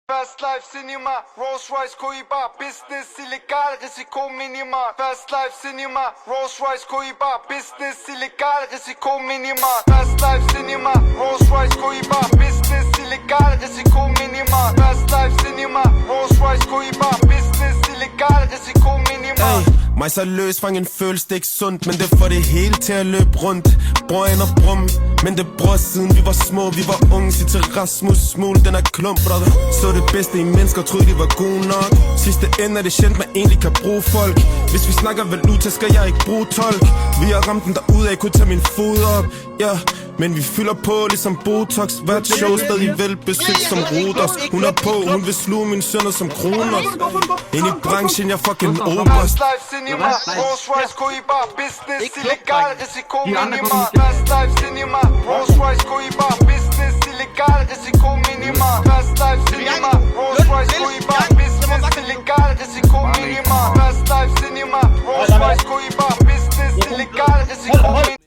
Fast Life Cinema, Rolls Royce Coiba, business illegal, risiko minimal. Fast Life Cinema, Rolls Royce Coiba, business illegal, risiko minimal. Fast Life Cinema, Rolls Royce Coiba, business illegal, risiko minimal. Fast Life Cinema, Rolls Royce Coiba, business illegal, risiko minimal. Mig så løs, fang en følelse, det ikke sundt, men det får det hele til at løbe rundt. Bror ind og brum, men det bror siden vi var små, vi var unge. Sig til Rasmus, smule den er klump, brother. Så det bedste i mennesker, troede de var gode nok. Sidste ende er det sjældent, man egentlig kan bruge folk. Hvis vi snakker valuta, skal jeg ikke bruge tolk. Vi har ramt den derude, jeg kunne tage min fod op, ja. Men vi fylder på ligesom Botox. Hvert show stadig velbesøgt som Rodos. Hun er på, hun vil sluge mine sønner som Kronos. Ind i branchen, jeg fucking oberst. Fast Life Cinema, Rolls Royce Coiba, business illegal, risiko minimal. Fast Life Cinema, Rolls Royce Coiba, business illegal, risiko minimal. Fast Life Cinema, Rolls Royce Coiba, business illegal, risiko minimal. Fast Life Cinema, Rolls Royce Coiba, business illegal, risiko minimal.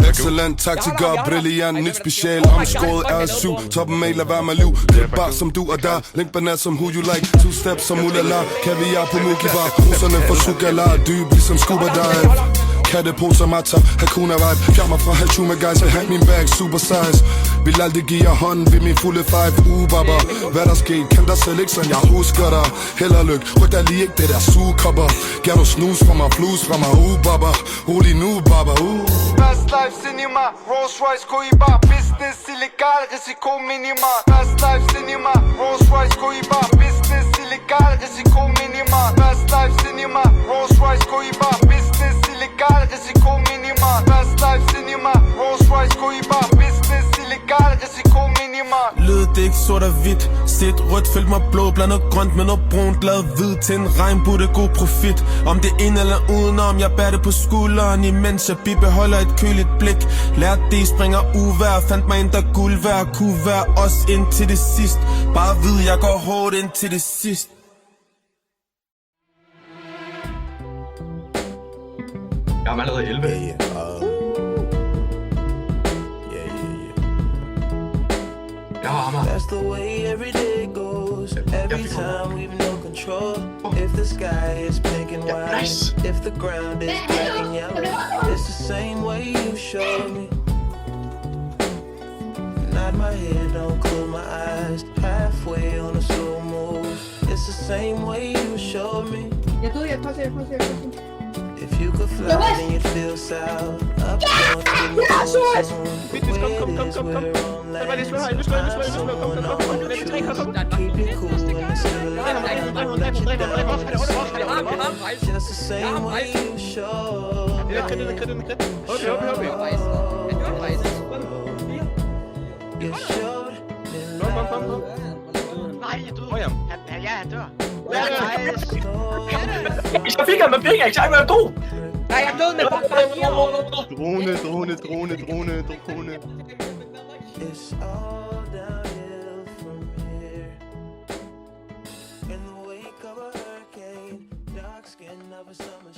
Excellent taktiker, brilliant, nyt special. Omskåret RSU, toppen med, lad være med liv. Lidt bare som du og der, link banat som who you like. Two steps som ulala, kaviar på Mukibar. Roserne for Sukala, dyb ligesom scuba dive. Katteposer, matter, Hakuna vibe. Fjern mig fra Hachuma guys, vil have min bag super size. Vil aldrig give jer hånden ved min fulde five. Baba, hvad der sket, kan der selv ikke sådan, jeg husker dig. Held og lyk, ryk der lige ikke det der sugekopper. Gør du snus fra mig, blues fra mig, baba. Rolig nu, baba, Fast Life Cinema, Rolls Royce Coiba, business illegal, risiko minimal. Fast Life Cinema, Rolls Royce Coiba, business illegal, risiko minimal. Fast Life Cinema, Rolls Royce Coiba, business illegal, risiko minimal. Fast Life Cinema, Rolls Royce Coiba, business illegal, risiko minimal. Lydet det ikke sort og hvidt. Sæt rødt, følg mig blå, blandet grønt med noget brunt. Lad hvid til en regnbue, det god profit. Om det ind eller udenom, jeg bærer det på skulderen, imens jeg bibeholder et køligt blik. Lærte det springer uvær, fandt mig en der guld værd. Kunne være os indtil det sidst. Bare vid, jeg går hårdt indtil det sidst. Jeg er allerede 11. That's the way every day goes. Every time we've no control. If the sky is pink and white, if the ground is black and yellow, it's the same way you showed me. Nod my head, don't close my eyes. Halfway on a slow move. It's the same way you showed me. If you could fly, then you'd feel south. Up north, in the cold zone. The way it is, we're on land. I'm someone I want to choose. Keep it cool in the still life. Don't let you down. Just the same way you showed me. You showed me love. Nej, jeg døde. Han dør. Jeg fik ham med penge, jeg ikke død. Nej, jeg døde med Drone. It's all downhill from here. In the wake of a hurricane, dark skin of a summer